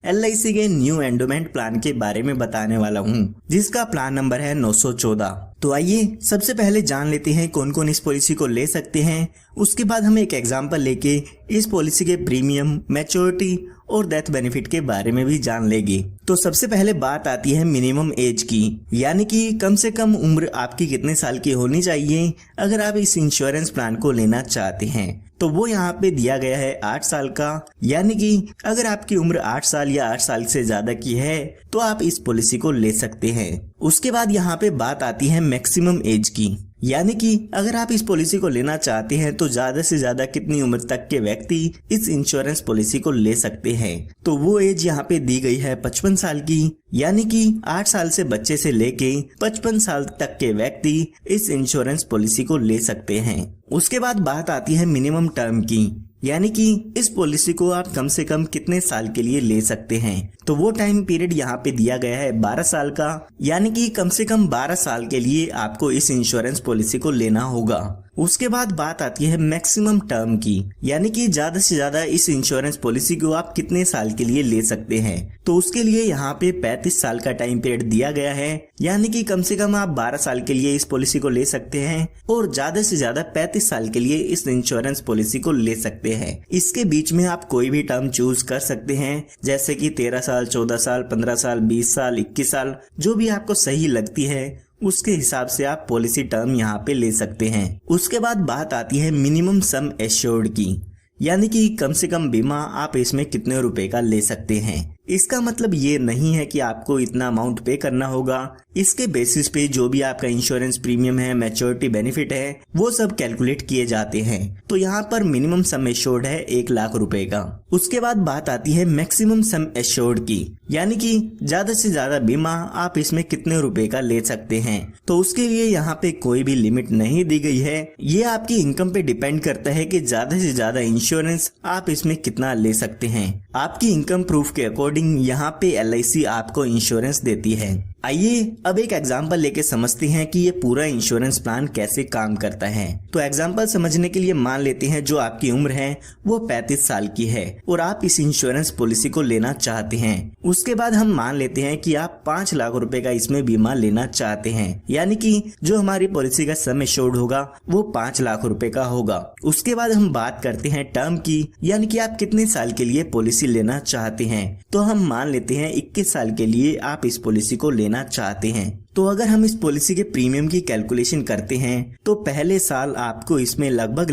LIC के new endowment plan के बारे में बताने वाला हूँ, जिसका प्लान नंबर है 914। तो आइए सबसे पहले जान लेते हैं कौन कौन इस पॉलिसी को ले सकते हैं। उसके बाद हम एक एग्जांपल लेके इस पॉलिसी के प्रीमियम, मैच्योरिटी और डेथ बेनिफिट के बारे में भी जान लेंगे। तो सबसे पहले बात आती है मिनिमम एज की, यानी कि कम से कम उम्र आपकी कितने साल की होनी चाहिए अगर आप इस इंश्योरेंस प्लान को लेना चाहते हैं। तो वो यहाँ पे दिया गया है 8 साल का, यानी कि अगर आपकी उम्र 8 साल या 8 साल से ज्यादा की है तो आप इस पॉलिसी को ले सकते हैं। उसके बाद यहाँ पे बात आती है मैक्सिमम एज की, यानी कि अगर आप इस पॉलिसी को लेना चाहते हैं तो ज्यादा से ज्यादा कितनी उम्र तक के व्यक्ति इस इंश्योरेंस पॉलिसी को ले सकते हैं। तो वो एज यहाँ पे दी गई है 55 साल की, यानी कि 8 साल से बच्चे से लेके 55 साल तक के व्यक्ति इस इंश्योरेंस पॉलिसी को ले सकते हैं। उसके बाद बात आती है मिनिमम टर्म की, यानी कि इस पॉलिसी को आप कम से कम कितने साल के लिए ले सकते हैं। तो वो टाइम पीरियड यहाँ पे दिया गया है 12 साल का, यानी कि कम से कम 12 साल के लिए आपको इस इंश्योरेंस पॉलिसी को लेना होगा। उसके बाद बात आती है मैक्सिमम टर्म की, यानी कि ज्यादा से ज्यादा इस इंश्योरेंस पॉलिसी को आप कितने साल के लिए ले सकते हैं। तो उसके लिए यहाँ पे 35 साल का टाइम पीरियड दिया गया है, यानी कि कम से कम आप 12 साल के लिए इस पॉलिसी को ले सकते हैं और ज्यादा से ज्यादा 35 साल के लिए इस इंश्योरेंस पॉलिसी को ले सकते हैं। इसके बीच में आप कोई भी टर्म चूज कर सकते हैं, जैसे कि 13 साल, 14 साल, 15 साल, 20 साल, 21 साल, जो भी आपको सही लगती है उसके हिसाब से आप पॉलिसी टर्म यहाँ पे ले सकते हैं। उसके बाद बात आती है मिनिमम सम एश्योर्ड की, यानी कि कम से कम बीमा आप इसमें कितने रुपए का ले सकते हैं। इसका मतलब ये नहीं है कि आपको इतना अमाउंट पे करना होगा। इसके बेसिस पे जो भी आपका इंश्योरेंस प्रीमियम है, मैच्योरिटी बेनिफिट है, वो सब कैलकुलेट किए जाते हैं। तो यहाँ पर मिनिमम सम एश्योर्ड है 1 लाख रुपए का। उसके बाद बात आती है मैक्सिमम सम एश्योर्ड की, यानी कि ज्यादा से ज्यादा बीमा आप इसमें कितने रुपए का ले सकते हैं। तो उसके लिए यहाँ पे कोई भी लिमिट नहीं दी गई है। ये आपकी इनकम पे डिपेंड करता है कि ज्यादा से ज्यादा इंश्योरेंस आप इसमें कितना ले सकते हैं। आपकी इनकम प्रूफ के अकॉर्डिंग यहाँ पे LIC आपको इंश्योरेंस देती है। आइए अब एक एग्जांपल लेके समझते हैं कि ये पूरा इंश्योरेंस प्लान कैसे काम करता है। तो एग्जांपल समझने के लिए मान लेते हैं जो आपकी उम्र है वो 35 साल की है और आप इस इंश्योरेंस पॉलिसी को लेना चाहते हैं। उसके बाद हम मान लेते हैं कि आप 5 लाख रुपए का इसमें बीमा लेना चाहते हैं, यानी कि जो हमारी पॉलिसी का सम एश्योर्ड होगा वो 5 लाख रुपए का होगा। उसके बाद हम बात करते हैं टर्म की, यानी कि आप कितने साल के लिए पॉलिसी लेना चाहते हैं। तो हम मान लेते हैं 21 साल के लिए आप इस पॉलिसी को लेना चाहते हैं। तो अगर हम इस पॉलिसी के प्रीमियम की कैलकुलेशन करते हैं तो पहले साल आपको इसमें लगभग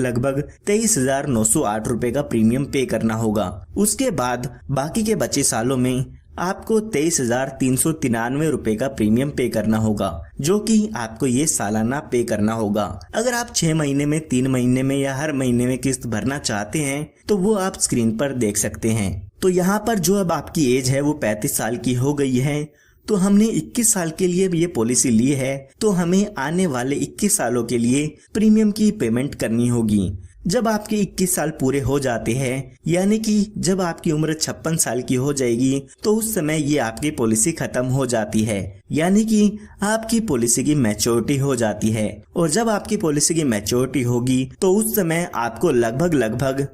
23,908 रुपए का प्रीमियम पे करना होगा। उसके बाद बाकी के बचे सालों में आपको 23,393 रुपए का प्रीमियम पे करना होगा, जो कि आपको ये सालाना पे करना होगा। अगर आप 6 महीने में, 3 महीने में या हर महीने में किस्त भरना चाहते हैं तो वो आप स्क्रीन पर देख सकते हैं। तो यहाँ पर जो अब आपकी एज है वो 35 साल की हो गई है, तो हमने 21 साल के लिए ये पॉलिसी ली है, तो हमें आने वाले 21 सालों के लिए प्रीमियम की पेमेंट करनी होगी। जब आपके 21 साल पूरे हो जाते हैं, यानी कि जब आपकी उम्र 56 साल की हो जाएगी, तो उस समय ये आपकी पॉलिसी खत्म हो जाती है, यानी कि आपकी पॉलिसी की मैच्योरिटी हो जाती है। और जब आपकी पॉलिसी की मैच्योरिटी होगी तो उस समय आपको लगभग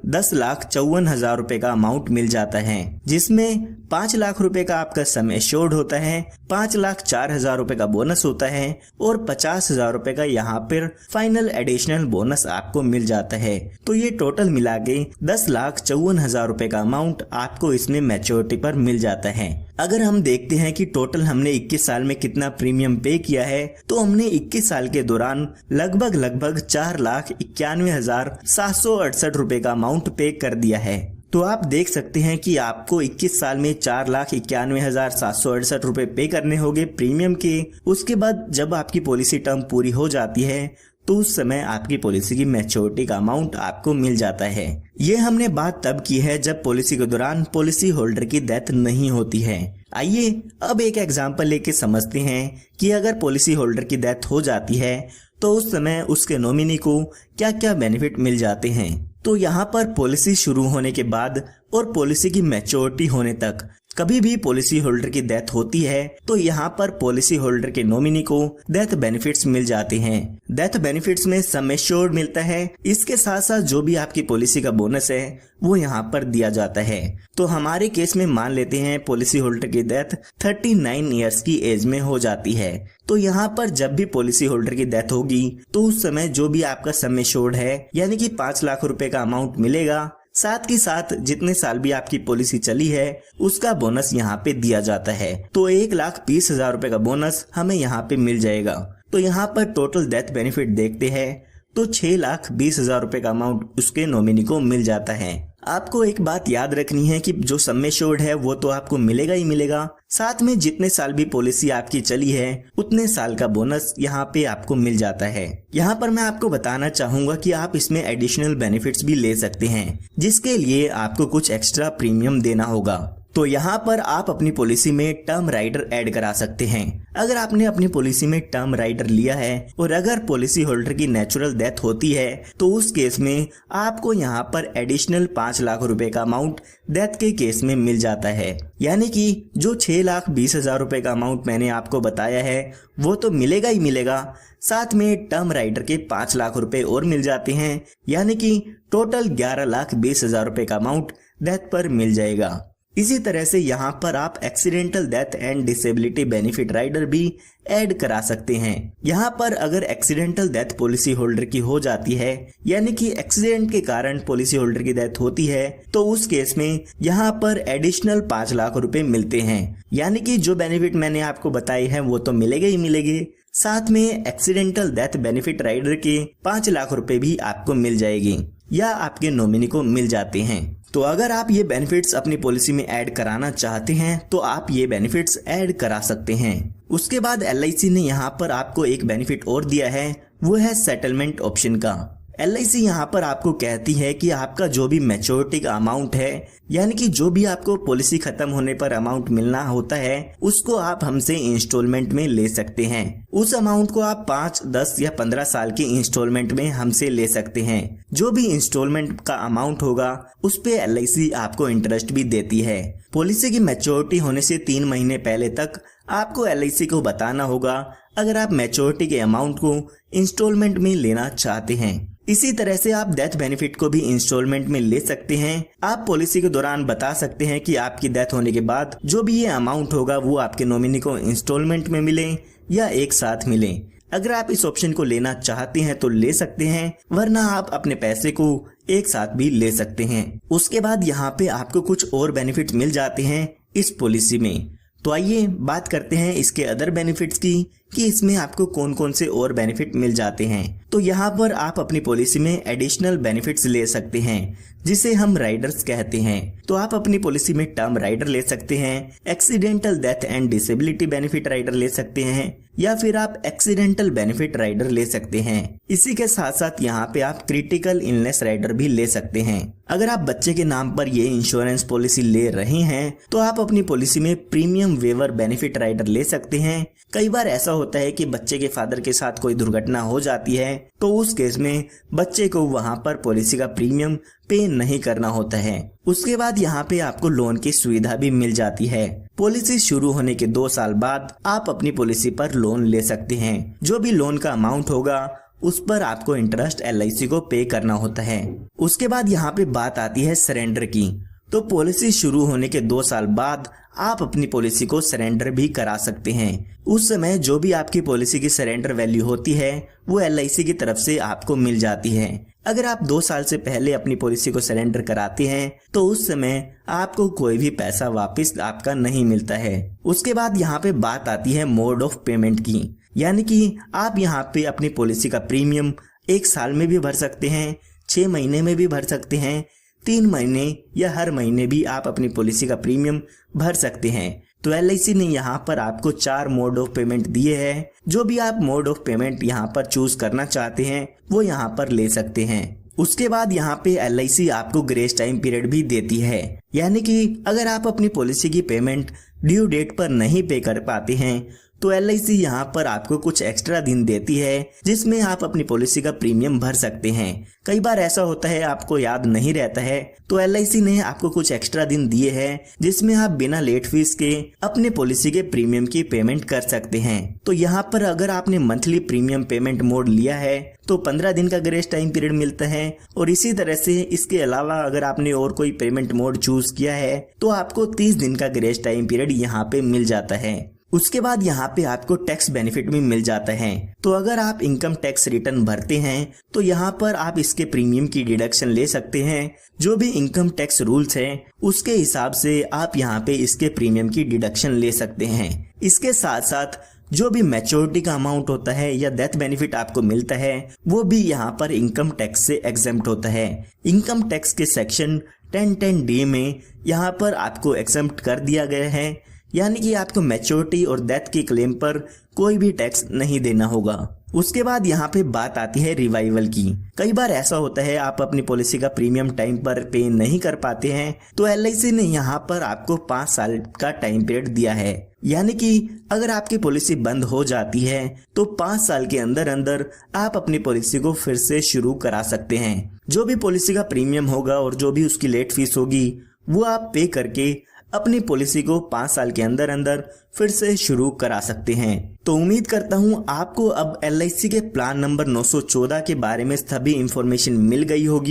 10,54,000 रुपए का अमाउंट मिल जाता है, जिसमें 5 लाख रुपए का आपका सम एश्योर्ड होता है, 5,04,000 रुपए का बोनस होता है और 50,000 रुपए का यहाँ पर फाइनल एडिशनल बोनस आपको मिल जाता है। तो ये टोटल मिला के 10,54,000 रुपए का अमाउंट आपको इसमें मैच्योरिटी पर मिल जाता है। अगर हम देखते हैं कि टोटल हमने 21 साल में कितना प्रीमियम पे किया है, तो हमने 21 साल के दौरान लगभग 4,91,768 रुपए का अमाउंट पे कर दिया है। तो आप देख सकते हैं कि आपको 21 साल में 4,91,768 रुपए पे करने होंगे प्रीमियम के। उसके बाद जब आपकी पॉलिसी टर्म पूरी हो जाती है तो उस समय आपकी पॉलिसी की मैच्योरिटी का अमाउंट आपको मिल जाता है। ये हमने बात तब की है जब पॉलिसी के दौरान पॉलिसी होल्डर की डेथ नहीं होती है। आइए अब एक एग्जांपल लेके समझते हैं कि अगर पॉलिसी होल्डर की डेथ हो जाती है तो उस समय उसके नॉमिनी को क्या क्या बेनिफिट मिल जाते हैं। तो यहाँ पर पॉलिसी शुरू होने के बाद और पॉलिसी की मैच्योरिटी होने तक कभी भी पॉलिसी होल्डर की डेथ होती है तो यहाँ पर पॉलिसी होल्डर के नॉमिनी को डेथ बेनिफिट्स मिल जाते हैं। डेथ बेनिफिट्स में सम एश्योर्ड मिलता है, इसके साथ साथ जो भी आपकी पॉलिसी का बोनस है वो यहाँ पर दिया जाता है। तो हमारे केस में मान लेते हैं पॉलिसी होल्डर की डेथ 39 इयर्स की एज में हो जाती है। तो यहाँ पर जब भी पॉलिसी होल्डर की डेथ होगी तो उस समय जो भी आपका सम एश्योर्ड है यानी कि 5 लाख रुपए का अमाउंट मिलेगा, साथ ही साथ जितने साल भी आपकी पॉलिसी चली है उसका बोनस यहाँ पे दिया जाता है। तो 1,20,000 रुपए का बोनस हमें यहाँ पे मिल जाएगा। तो यहाँ पर टोटल डेथ बेनिफिट देखते हैं तो 6,20,000 रुपए का अमाउंट उसके नॉमिनी को मिल जाता है। आपको एक बात याद रखनी है कि जो सम एश्योर्ड है वो तो आपको मिलेगा ही मिलेगा, साथ में जितने साल भी पॉलिसी आपकी चली है उतने साल का बोनस यहाँ पे आपको मिल जाता है। यहाँ पर मैं आपको बताना चाहूंगा कि आप इसमें एडिशनल बेनिफिट्स भी ले सकते हैं, जिसके लिए आपको कुछ एक्स्ट्रा प्रीमियम देना होगा। तो यहाँ पर आप अपनी पॉलिसी में टर्म राइडर ऐड करा सकते हैं। अगर आपने अपनी पॉलिसी में टर्म राइडर लिया है और अगर पॉलिसी होल्डर की नेचुरल डेथ होती है तो उस केस में आपको यहाँ पर एडिशनल 5 लाख रुपए का अमाउंट डेथ के केस में मिल जाता है। यानी कि जो 6,20,000 रुपए का अमाउंट मैंने आपको बताया है वो तो मिलेगा ही मिलेगा, साथ में टर्म राइडर के 5 लाख रुपए और मिल जाते हैं, यानी कि टोटल 11,20,000 रुपए का अमाउंट डेथ पर मिल जाएगा। इसी तरह से यहाँ पर आप accidental death and disability benefit rider भी ऐड करा सकते हैं। यहाँ पर अगर एक्सीडेंटल डेथ पॉलिसी होल्डर की हो जाती है यानी कि एक्सीडेंट के कारण पॉलिसी होल्डर की डेथ होती है तो उस केस में यहाँ पर एडिशनल 5 लाख रुपए मिलते हैं। यानी कि जो बेनिफिट मैंने आपको बताए हैं वो तो मिलेंगे ही मिलेंगे, साथ में एक्सीडेंटल डेथ बेनिफिट राइडर के 5 लाख रुपए भी आपको मिल जाएगी या आपके नॉमिनी को मिल जाते हैं। तो अगर आप ये बेनिफिट्स अपनी पॉलिसी में ऐड कराना चाहते हैं तो आप ये बेनिफिट्स ऐड करा सकते हैं। उसके बाद LIC ने यहाँ पर आपको एक बेनिफिट और दिया है, वो है सेटलमेंट ऑप्शन का। LIC यहाँ पर आपको कहती है कि आपका जो भी मैच्योरिटी का अमाउंट है यानी कि जो भी आपको पॉलिसी खत्म होने पर अमाउंट मिलना होता है उसको आप हमसे इंस्टॉलमेंट में ले सकते हैं। उस अमाउंट को आप 5, 10 या 15 साल की इंस्टॉलमेंट में हमसे ले सकते हैं। जो भी इंस्टॉलमेंट का अमाउंट होगा उस पे LIC आपको इंटरेस्ट भी देती है। पॉलिसी की मैच्योरिटी होने से 3 महीने पहले तक आपको LIC को बताना होगा अगर आप मैच्योरिटी के अमाउंट को इंस्टॉलमेंट में लेना चाहते हैं। इसी तरह से आप डेथ बेनिफिट को भी इंस्टॉलमेंट में ले सकते हैं। आप पॉलिसी के दौरान बता सकते हैं कि आपकी डेथ होने के बाद जो भी ये अमाउंट होगा वो आपके नॉमिनी को इंस्टॉलमेंट में मिले या एक साथ मिले। अगर आप इस ऑप्शन को लेना चाहते हैं तो ले सकते हैं, वरना आप अपने पैसे को एक साथ भी ले सकते हैं। उसके बाद यहाँ पे आपको कुछ और बेनिफिट मिल जाते हैं इस पॉलिसी में। तो आइए बात करते हैं इसके अदर बेनिफिट्स की कि इसमें आपको कौन कौन से और बेनिफिट मिल जाते हैं। तो यहाँ पर आप अपनी पॉलिसी में एडिशनल बेनिफिट्स ले सकते हैं जिसे हम राइडर्स कहते हैं। तो आप अपनी पॉलिसी में टर्म राइडर ले सकते हैं, accidental death and disability benefit rider ले सकते हैं या फिर आप एक्सीडेंटल बेनिफिट राइडर ले सकते हैं। इसी के साथ साथ यहाँ पे आप क्रिटिकल इलनेस राइडर भी ले सकते हैं। अगर आप बच्चे के नाम पर ये इंश्योरेंस पॉलिसी ले रहे हैं तो आप अपनी पॉलिसी में प्रीमियम वेवर बेनिफिट राइडर ले सकते हैं। कई बार ऐसा होता है कि बच्चे के फादर के साथ कोई दुर्घटना हो जाती है तो उस केस में बच्चे को वहां पर पॉलिसी का प्रीमियम पे नहीं करना होता है। उसके बाद यहाँ पे आपको लोन की सुविधा भी मिल जाती है। पॉलिसी शुरू होने के 2 साल बाद आप अपनी पॉलिसी पर लोन ले सकते हैं। जो भी लोन का अमाउंट होगा उस पर आपको इंटरेस्ट LIC को पे करना होता है। उसके बाद यहाँ पे बात आती है सरेंडर की। तो पॉलिसी शुरू होने के 2 साल बाद आप अपनी पॉलिसी को सरेंडर भी करा सकते हैं। उस समय जो भी आपकी पॉलिसी की सरेंडर वैल्यू होती है वो LIC की तरफ से आपको मिल जाती है। अगर आप 2 साल से पहले अपनी पॉलिसी को सरेंडर कराते हैं तो उस समय आपको कोई भी पैसा वापस आपका नहीं मिलता है। उसके बाद यहाँ पे बात आती है मोड ऑफ पेमेंट की, यानी कि आप यहाँ पे अपनी पॉलिसी का प्रीमियम 1 साल में भी भर सकते हैं, 6 महीने में भी भर सकते हैं, 3 महीने या हर महीने भी आप अपनी पॉलिसी का प्रीमियम भर सकते हैं। तो LIC ने यहाँ पर आपको 4 मोड ऑफ पेमेंट दिए हैं। जो भी आप मोड ऑफ पेमेंट यहाँ पर चूज करना चाहते हैं वो यहाँ पर ले सकते हैं। उसके बाद यहाँ पे LIC आपको ग्रेस टाइम पीरियड भी देती है, यानी कि अगर आप अपनी पॉलिसी की पेमेंट ड्यू डेट पर नहीं पे कर पाते हैं तो LIC यहाँ पर आपको कुछ एक्स्ट्रा दिन देती है जिसमें आप अपनी पॉलिसी का प्रीमियम भर सकते हैं। कई बार ऐसा होता है आपको याद नहीं रहता है, तो LIC ने आपको कुछ एक्स्ट्रा दिन दिए हैं जिसमें आप बिना लेट फीस के अपने पॉलिसी के प्रीमियम की पेमेंट कर सकते हैं। तो यहाँ पर अगर आपने मंथली प्रीमियम पेमेंट मोड लिया है तो 15 दिन का ग्रेस टाइम पीरियड मिलता है, और इसी तरह से इसके अलावा अगर आपने और कोई पेमेंट मोड चूज किया है तो आपको 30 दिन का ग्रेस टाइम पीरियड यहाँ पे मिल जाता है। उसके बाद यहाँ पे आपको टैक्स बेनिफिट भी मिल जाता है। तो अगर आप इनकम टैक्स रिटर्न भरते हैं तो यहाँ पर आप इसके प्रीमियम की डिडक्शन ले सकते हैं। जो भी इनकम टैक्स रूल्स हैं उसके हिसाब से आप यहाँ पे इसके प्रीमियम की डिडक्शन ले सकते हैं। इसके साथ साथ जो भी मैच्योरिटी का अमाउंट होता है या डेथ बेनिफिट आपको मिलता है वो भी यहाँ पर इनकम टैक्स से एग्जेम्प्ट होता है। इनकम टैक्स के सेक्शन 10(10)(d) में यहाँ पर आपको एग्जेम्प्ट कर दिया गया है, यानी कि आपको मैच्योरिटी और डेथ के क्लेम पर कोई भी टैक्स नहीं देना होगा। उसके बाद यहाँ पे बात आती है रिवाइवल की। कई बार ऐसा होता है आप अपनी पॉलिसी का प्रीमियम टाइम पर पे नहीं कर पाते हैं, तो LIC ने यहाँ पर आपको 5 साल का टाइम पीरियड दिया है, यानी कि अगर आपकी पॉलिसी बंद हो जाती है तो 5 साल के अंदर अंदर आप अपनी पॉलिसी को फिर से शुरू करा सकते हैं। जो भी पॉलिसी का प्रीमियम होगा और जो भी उसकी लेट फीस होगी वो आप पे करके अपनी पॉलिसी को 5 साल के अंदर अंदर फिर से शुरू करा सकते हैं। तो उम्मीद करता हूं आपको अब LIC के प्लान नंबर 914 के बारे में सभी इंफॉर्मेशन मिल गई होगी।